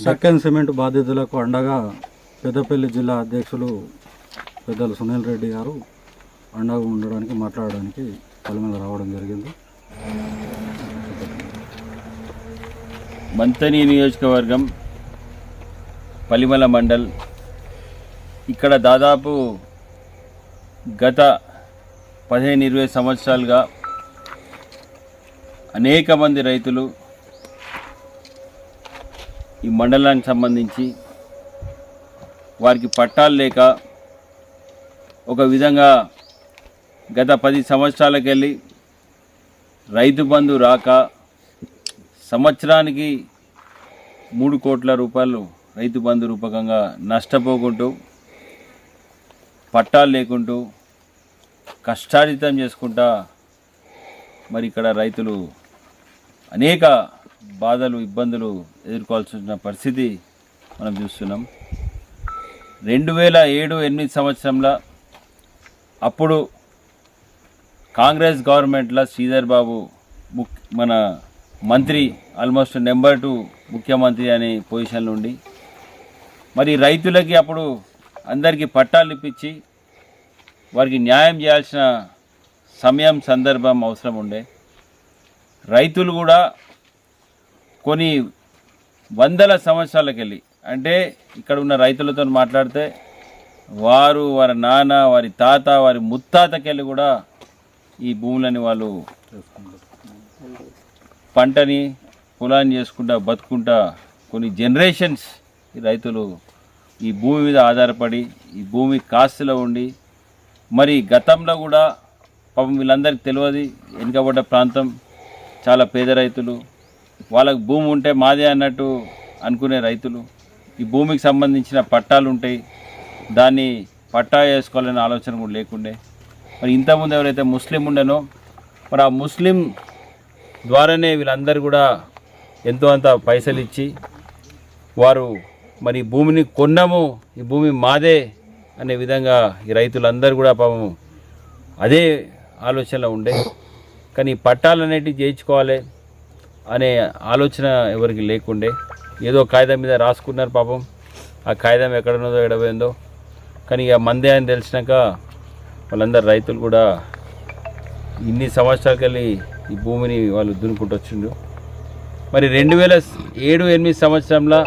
Deccan cement బాధితులకు అండగా పెద్దపల్లి జిల్లా అధ్యక్షులు పెద్దలు సునీల్ రెడ్డి గారు అండగా ఉండడానికి మాట్లాడడానికి పలుమల రావడం జరిగింది. మంతని నియోజకవర్గం పలిమల మండల్ ఇక్కడ దాదాపు గత 15-20 సంవత్సరాలుగా అనేక మంది రైతులు ఈ మండలానికి సంబంధించి వారికి పట్టాలు లేక ఒక విధంగా గత 10 సంవత్సరాలకెళ్ళి రైతు బంధు రాక సంవత్సరానికి 3 కోట్ల రూపాయలు రైతు బంధు రూపకంగా నష్టపోకుంటూ పట్టాలు లేకుంటూ కష్టార్జితం చేసుకుంటా మరి ఇక్కడ రైతులు అనేక బాధలు ఇబ్బందులు ఎదుర్కోవాల్సిన పరిస్థితి మనం చూస్తున్నాం. 2007-8 సంవత్సరంలో అప్పుడు కాంగ్రెస్ గవర్నమెంట్లో శ్రీధర్ బాబు మన మంత్రి ఆల్మోస్ట్ నెంబర్ 2 ముఖ్యమంత్రి అనే పొజిషన్లో ఉండి మరి రైతులకి అప్పుడు అందరికీ పట్టాలు ఇప్పించి వారికి న్యాయం చేయాల్సిన సమయం సందర్భం అవసరం ఉండే. రైతులు కూడా కొన్ని వందల సంవత్సరాలకెళ్ళి అంటే ఇక్కడ ఉన్న రైతులతో మాట్లాడితే వారి నాన్న, వారి తాత, వారి ముత్తాతకెళ్ళి కూడా ఈ భూములని వాళ్ళు పంటని పొలాన్ని చేసుకుంటా బతుకుంటా కొన్ని జనరేషన్స్ ఈ రైతులు ఈ భూమి మీద ఆధారపడి ఈ భూమి కాస్తులో ఉండి మరి గతంలో కూడా పాపం వీళ్ళందరికీ తెలియదు, వెనుకబడ్డ ప్రాంతం, చాలా పేద రైతులు, వాళ్ళకు భూమి ఉంటే మాదే అన్నట్టు అనుకునే రైతులు, ఈ భూమికి సంబంధించిన పట్టాలు ఉంటాయి దాన్ని పట్టా వేసుకోవాలనే ఆలోచన కూడా లేకుండే. మరి ఇంతకుముందు ఎవరైతే ముస్లిం ఉండనో మరి ఆ ముస్లిం ద్వారానే వీళ్ళందరూ కూడా ఎంతో అంత పైసలు ఇచ్చి వారు మరి భూమిని కొన్నాము, ఈ భూమి మాదే అనే విధంగా ఈ రైతులందరూ కూడా పాపం అదే ఆలోచనలో ఉండే. కానీ పట్టాలు అనేటివి చేయించుకోవాలి అనే ఆలోచన ఎవరికి లేకుండే. ఏదో కాగితం మీద రాసుకున్నారు పాపం, ఆ కాగితం ఎక్కడున్నదో ఎడబోయిందో. కానీ ఇక మందే అని తెలిసినాక వాళ్ళందరూ రైతులు కూడా ఇన్ని సంవత్సరాలకెళ్ళి ఈ భూమిని వాళ్ళు దున్నుకుంటూ వచ్చిండ్రు. మరి 2007-8 సంవత్సరంలో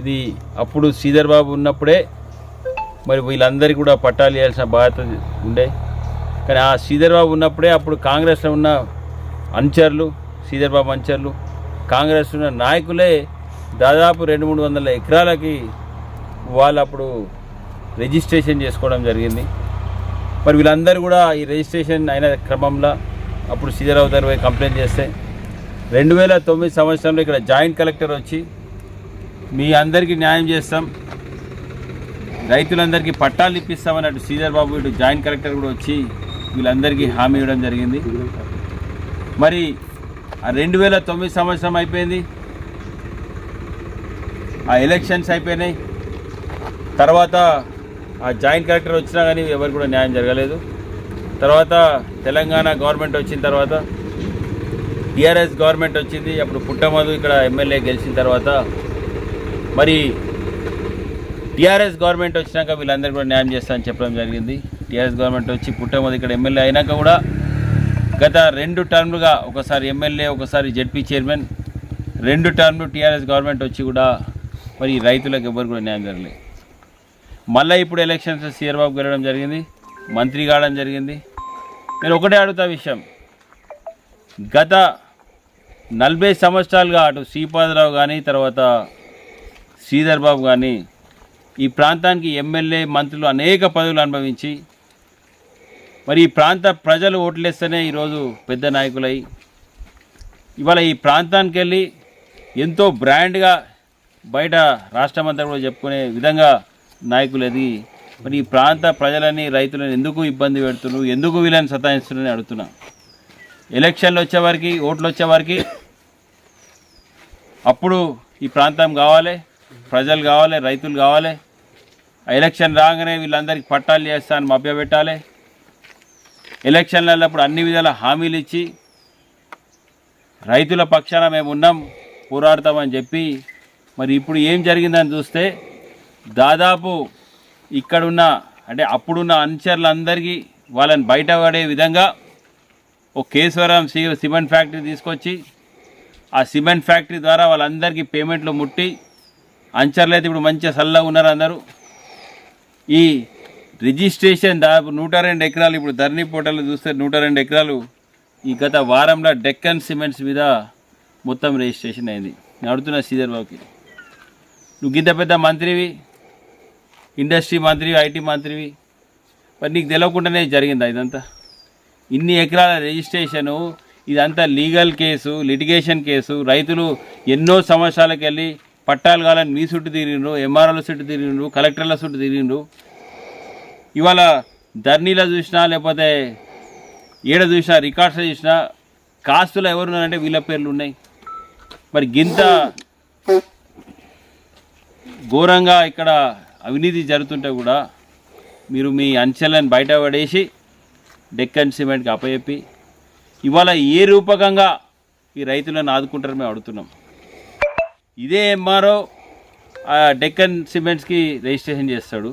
ఇది అప్పుడు శ్రీధర్ బాబు ఉన్నప్పుడే మరి వీళ్ళందరికీ కూడా పట్టాలు ఇవ్వాల్సిన బాధ్యత ఉండే. కానీ ఆ శ్రీధర్ బాబు ఉన్నప్పుడే అప్పుడు కాంగ్రెస్లో ఉన్న అనుచరులు, శ్రీధర్ బాబు అనుచరులు, కాంగ్రెస్ ఉన్న నాయకులే దాదాపు 200-300 ఎకరాలకి వాళ్ళు అప్పుడు రిజిస్ట్రేషన్ చేసుకోవడం జరిగింది. మరి వీళ్ళందరూ కూడా ఈ రిజిస్ట్రేషన్ అయిన క్రమంలో అప్పుడు శ్రీధర్ బాబు దగ్గర కంప్లైంట్ చేస్తే 2009 సంవత్సరంలో ఇక్కడ జాయింట్ కలెక్టర్ వచ్చి మీ అందరికీ న్యాయం చేస్తాం, రైతులందరికీ పట్టాలు ఇప్పిస్తామన్నట్టు శ్రీధర్ బాబు ఇటు జాయింట్ కలెక్టర్ కూడా వచ్చి వీళ్ళందరికీ హామీ ఇవ్వడం జరిగింది. మరి ఆ 2009 సంవత్సరం అయిపోయింది, ఆ ఎలక్షన్స్ అయిపోయినాయి. తర్వాత ఆ జాయింట్ కలెక్టర్ వచ్చినా కానీ ఎవరికి కూడా న్యాయం జరగలేదు. తర్వాత తెలంగాణ గవర్నమెంట్ వచ్చిన తర్వాత టీఆర్ఎస్ గవర్నమెంట్ వచ్చింది. అప్పుడు పుట్టమధు ఇక్కడ ఎమ్మెల్యే గెలిచిన తర్వాత మరి టీఆర్ఎస్ గవర్నమెంట్ వచ్చినాక వీళ్ళందరికీ కూడా న్యాయం చేస్తామని చెప్పడం జరిగింది. టీఆర్ఎస్ గవర్నమెంట్ వచ్చి పుట్టమధు ఇక్కడ ఎమ్మెల్యే అయినాక కూడా గత 2 టర్ములుగా ఒకసారి ఎమ్మెల్యే ఒకసారి జెడ్పీ చైర్మన్ 2 టర్ములు టీఆర్ఎస్ గవర్నమెంట్ వచ్చి కూడా మరి రైతులకు ఎవరు కూడా న్యాయం జరగలేదు. మళ్ళీ ఇప్పుడు ఎలక్షన్స్ శ్రీధర్ బాబు గెలవడం జరిగింది, మంత్రి కావడం జరిగింది. నేను ఒకటే అడుగుతా విషయం, గత 40 సంవత్సరాలుగా అటు శ్రీపాదరావు కానీ తర్వాత శ్రీధర్ బాబు కానీ ఈ ప్రాంతానికి ఎమ్మెల్యే మంత్రులు అనేక పదవులు అనుభవించి మరి ఈ ప్రాంత ప్రజలు ఓట్లేస్తేనే ఈరోజు పెద్ద నాయకులై ఇవాళ ఈ ప్రాంతానికి వెళ్ళి ఎంతో బ్రాండ్గా బయట రాష్ట్రమంతా కూడా చెప్పుకునే విధంగా నాయకులు ఎదిగి మరి ఈ ప్రాంత ప్రజలని రైతులను ఎందుకు ఇబ్బంది పెడుతున్నారు, ఎందుకు వీళ్ళని సతాయిస్తున్నారని అడుగుతున్నా. ఎలక్షన్లు వచ్చేవారికి, ఓట్లు వచ్చేవారికి అప్పుడు ఈ ప్రాంతం కావాలి, ప్రజలు కావాలి, రైతులు కావాలి. ఎలక్షన్ రాగానే వీళ్ళందరికీ పట్టాలు చేస్తాను మభ్యపెట్టాలి. ఎలక్షన్లలో అప్పుడు అన్ని విధాల హామీలు ఇచ్చి రైతుల పక్షాన మేము ఉన్నాం పోరాడతామని చెప్పి మరి ఇప్పుడు ఏం జరిగిందని చూస్తే దాదాపు ఇక్కడున్న అంటే అప్పుడున్న అనుచరులందరికీ వాళ్ళని బయటపడే విధంగా ఒక కేశవరం సిమెంట్ ఫ్యాక్టరీ తీసుకొచ్చి ఆ సిమెంట్ ఫ్యాక్టరీ ద్వారా వాళ్ళందరికీ పేమెంట్లు ముట్టి అనుచరులు అయితే ఇప్పుడు మంచిగా చల్లగా ఉన్నారు అందరూ. ఈ రిజిస్ట్రేషన్ దాదాపు 102 ఎకరాలు ఇప్పుడు ధరణి పోర్టల్లో చూస్తే 102 ఎకరాలు ఈ గత వారంలో డెక్కన్ సిమెంట్స్ మీద మొత్తం రిజిస్ట్రేషన్ అయింది. నేను అడుగుతున్నా శ్రీధర్ బాబుకి, నువ్వు గింత పెద్ద మంత్రివి, ఇండస్ట్రీ మంత్రివి, ఐటీ మంత్రివి, మరి నీకు తెలియకుండానే జరిగిందా ఇదంతా? ఇన్ని ఎకరాల రిజిస్ట్రేషను, ఇదంతా లీగల్ కేసు, లిటిగేషన్ కేసు. రైతులు ఎన్నో సంవత్సరాలకు వెళ్ళి పట్టాలు కావాలని మీ చుట్టూ తిరిగిండ్రు, ఎంఆర్ఓల చుట్టూ తిరిగిండ్రు, కలెక్టర్ల చుట్టూ తిరిగిండ్రు. ఇవాళ ధర్నీలో చూసినా లేకపోతే ఏడ చూసినా రికార్డ్స్లో చూసినా కాస్తులు ఎవరున్నారంటే వీళ్ళ పేర్లు ఉన్నాయి. మరి గింత ఘోరంగా ఇక్కడ అవినీతి జరుగుతుంటే కూడా మీరు మీ అంచెలను బయటపడేసి డెక్కన్ సిమెంట్కి అప్పచెప్పి ఇవాళ ఏ రూపకంగా ఈ రైతులను ఆదుకుంటారో మేము అడుగుతున్నాం. ఇదే ఎంఆర్ఓ డెక్కన్ సిమెంట్స్కి రిజిస్ట్రేషన్ చేస్తాడు,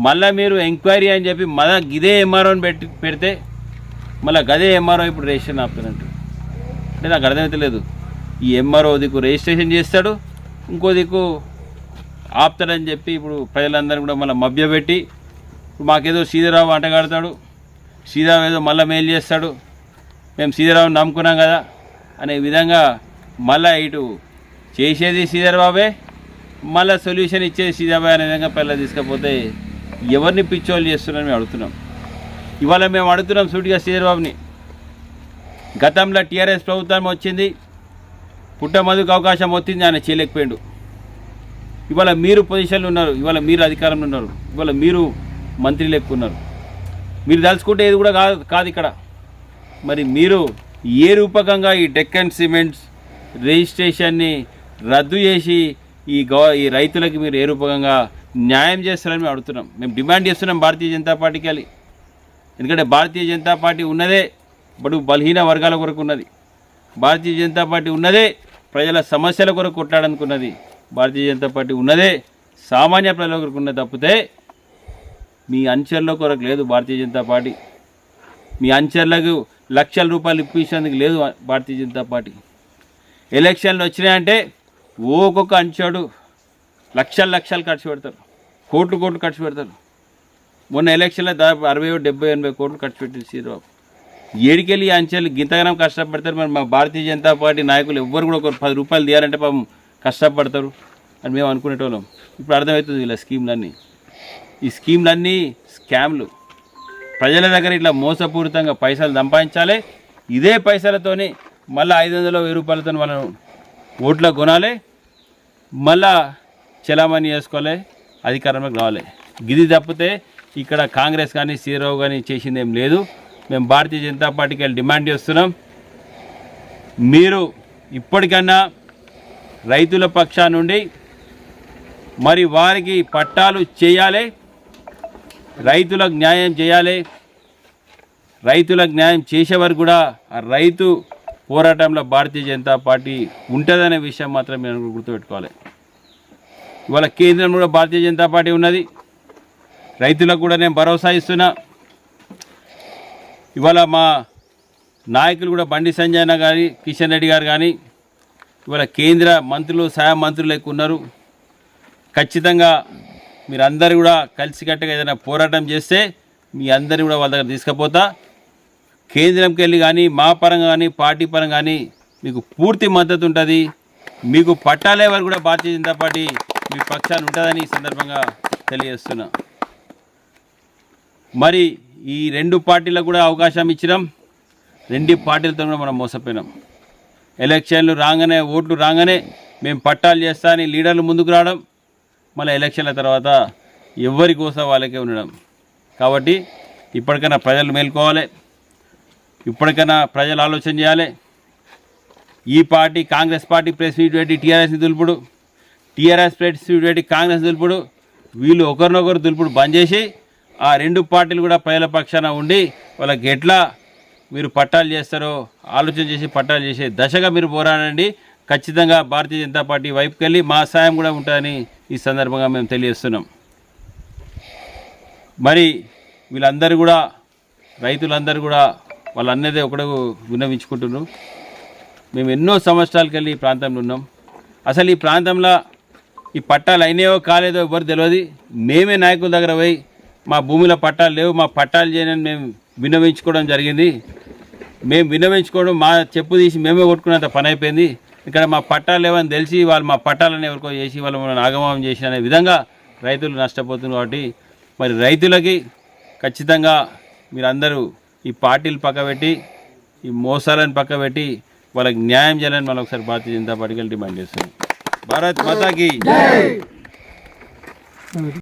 మళ్ళీ మీరు ఎంక్వైరీ అని చెప్పి మళ్ళీ ఇదే ఎంఆర్ఓని పెడితే మళ్ళీ గదే ఎంఆర్ఓ ఇప్పుడు రిజిస్ట్రేషన్ ఆపుతానంటు. అంటే నాకు అర్థమవుతలేదు. ఈ ఎంఆర్ఓ దిక్కు రిజిస్ట్రేషన్ చేస్తాడు, ఇంకో దిక్కు ఆపుతాడని చెప్పి ఇప్పుడు ప్రజలందరూ కూడా మళ్ళీ మభ్యపెట్టి మాకేదో శ్రీధరరావు అంటగాడతాడు, శ్రీధరరావు ఏదో మళ్ళీ మెయిల్ చేస్తాడు, మేము శ్రీధరరావుని నమ్ముకున్నాం కదా అనే విధంగా మళ్ళీ ఇటు చేసేది శ్రీధరబాబే, మళ్ళీ సొల్యూషన్ ఇచ్చేది శ్రీధరబాబు అనే విధంగా పిల్లలు తీసుకపోతే ఎవరిని పిచ్చోళ్ళు చేస్తున్నారని మేము అడుగుతున్నాం. ఇవాళ మేము అడుగుతున్నాం సూటిగా శ్రీధరబాబుని, గతంలో టీఆర్ఎస్ ప్రభుత్వం వచ్చింది, పుట్టమధుకు అవకాశం వచ్చింది, ఆయన చేయలేకపోయాడు. ఇవాళ మీరు పొజిషన్లో ఉన్నారు, ఇవాళ మీరు అధికారంలో ఉన్నారు, ఇవాళ మీరు మంత్రి లెక్కున్నారు. మీరు తలుచుకుంటే ఏది కూడా కాదు ఇక్కడ. మరి మీరు ఏ రూపకంగా ఈ డెక్కన్ సిమెంట్స్ రిజిస్ట్రేషన్ని రద్దు చేసి ఈ రైతులకి మీరు ఏ రూపకంగా న్యాయం చేస్తారని మేము అడుగుతున్నాం. మేము డిమాండ్ చేస్తున్నాం భారతీయ జనతా పార్టీకి వెళ్ళి. ఎందుకంటే భారతీయ జనతా పార్టీ ఉన్నదే బలహీన వర్గాల కొరకు ఉన్నది, భారతీయ జనతా పార్టీ ఉన్నదే ప్రజల సమస్యల కొరకు కొట్లాడనుకున్నది, భారతీయ జనతా పార్టీ ఉన్నదే సామాన్య ప్రజల కొరకు ఉన్నది తప్పితే మీ అంచర్ల కొరకు లేదు భారతీయ జనతా పార్టీ. మీ అంచర్లకు లక్షల రూపాయలు ఇప్పించేందుకు లేదు భారతీయ జనతా పార్టీ. ఎలక్షన్లు వచ్చినాయంటే ఒక్కొక్క అంచాడు లక్షలు ఖర్చు పెడతారు, కోట్లు ఖర్చు పెడతారు. మొన్న ఎలక్షన్లో దాదాపు 60, 70, 80 కోట్లు ఖర్చు పెట్టింది శ్రీరాబాబు. ఏడికెళ్ళి అంచెలు గింతగానం కష్టపడతారు. మరి మా భారతీయ జనతా పార్టీ నాయకులు ఎవ్వరు కూడా ఒక 10 రూపాయలు తీయాలంటే పాపం కష్టపడతారు అని మేము అనుకునేటోళ్ళం. ఇప్పుడు అర్థమవుతుంది వీళ్ళ స్కీమ్లన్నీ. ఈ స్కీమ్లన్నీ స్కామ్లు. ప్రజల దగ్గర ఇట్లా మోసపూరితంగా పైసలు సంపాదించాలి, ఇదే పైసలతోని మళ్ళీ 500, 1000 రూపాయలతో మనం ఓట్ల కొనాలి, మళ్ళా చలామణి చేసుకోవాలి, అధికారంలోకి రావాలి. గిది తప్పితే ఇక్కడ కాంగ్రెస్ కానీ శ్రీరావు కానీ చేసింది ఏం లేదు. మేము భారతీయ జనతా పార్టీకి వెళ్ళి డిమాండ్ చేస్తున్నాం, మీరు ఇప్పటికన్నా రైతుల పక్షా నుండి మరి వారికి పట్టాలు చేయాలి, రైతులకు న్యాయం చేయాలి. రైతులకు న్యాయం చేసే వరకు కూడా ఆ రైతు పోరాటంలో భారతీయ జనతా పార్టీ ఉంటుందనే విషయం మాత్రం మేము గుర్తుపెట్టుకోవాలి. ఇవాళ కేంద్రంలో కూడా భారతీయ జనతా పార్టీ ఉన్నది, రైతులకు కూడా నేను భరోసా ఇస్తున్నా. ఇవాళ మా నాయకులు కూడా బండి సంజయ్ అన్న కానీ కిషన్ రెడ్డి గారు కానీ ఇవాళ కేంద్ర మంత్రులు సహాయ మంత్రులు ఎక్కువ ఉన్నారు. ఖచ్చితంగా మీరందరూ కూడా కలిసికట్టుగా ఏదైనా పోరాటం చేస్తే మీ అందరినీ కూడా వాళ్ళ దగ్గర తీసుకుపోతా. కేంద్రంకి వెళ్ళి కానీ మా పరంగా కానీ పార్టీ పరంగా కానీ మీకు పూర్తి మద్దతు ఉంటుంది. మీకు పట్టాలే వరకు కూడా భారతీయ జనతా పార్టీ మీ పక్షాన్ని ఉంటుందని ఈ సందర్భంగా తెలియజేస్తున్నా. మరి ఈ 2 పార్టీలకు కూడా అవకాశం ఇచ్చినాం, 2 పార్టీలతో కూడా మనం మోసపోయినాం. ఎలక్షన్లు రాగానే ఓట్లు రాగానే మేము పట్టాలు చేస్తా అని లీడర్లు ముందుకు రావడం, మళ్ళీ ఎలక్షన్ల తర్వాత ఎవరి కోసం వాళ్ళకే ఉండడం. కాబట్టి ఇప్పటికైనా ప్రజలు మేల్కోవాలి, ఇప్పటికైనా ప్రజలు ఆలోచన చేయాలి. ఈ party Congress party press meet పెట్టి టీఆర్ఎస్ని దులుపుడు, టీఆర్ఎస్ ప్రెస్ మీట్ పెట్టి కాంగ్రెస్ దులుపుడు, వీళ్ళు ఒకరినొకరు దులుపుడు బంద్ చేసి ఆ 2 పార్టీలు కూడా ప్రజల పక్షాన ఉండి వాళ్ళకి ఎట్లా మీరు పట్టాలు చేస్తారో ఆలోచన చేసి పట్టాలు చేసే దశగా మీరు పోరాడండి. ఖచ్చితంగా భారతీయ జనతా పార్టీ వైపుకి వెళ్ళి మా సాయం కూడా ఉంటుందని ఈ సందర్భంగా మేము తెలియజేస్తున్నాం. మరి వీళ్ళందరూ కూడా రైతులందరూ కూడా వాళ్ళన్నదే ఒకడు విన్నవించుకుంటున్నారు. మేము ఎన్నో సంవత్సరాలకి వెళ్ళి ఈ ప్రాంతంలో ఉన్నాం. అసలు ఈ ప్రాంతంలో ఈ పట్టాలు అయినాయో కాలేదో ఎవరు తెలియదు. మేమే నాయకుల దగ్గర పోయి మా భూమిలో పట్టాలు లేవు, మా పట్టాలు చేయని మేము విన్నవించుకోవడం జరిగింది. మేము విన్నవించుకోవడం మా చెప్పు తీసి మేమే కొట్టుకున్నంత పని అయిపోయింది. ఇక్కడ మా పట్టాలు లేవని తెలిసి వాళ్ళు మా పట్టాలని ఎవరికో చేసి వాళ్ళు మనం ఆగమనం చేసి అనే విధంగా రైతులు నష్టపోతున్నారు. కాబట్టి మరి రైతులకి ఖచ్చితంగా మీరందరూ ఈ పార్టీలు పక్కబెట్టి ఈ మోసాలను పక్కబెట్టి వాళ్ళకి న్యాయం చేయాలని మనం ఒకసారి భారతీయ జనతా పార్టీకి డిమాండ్ చేస్తున్నాం. భారత్ మాతాకి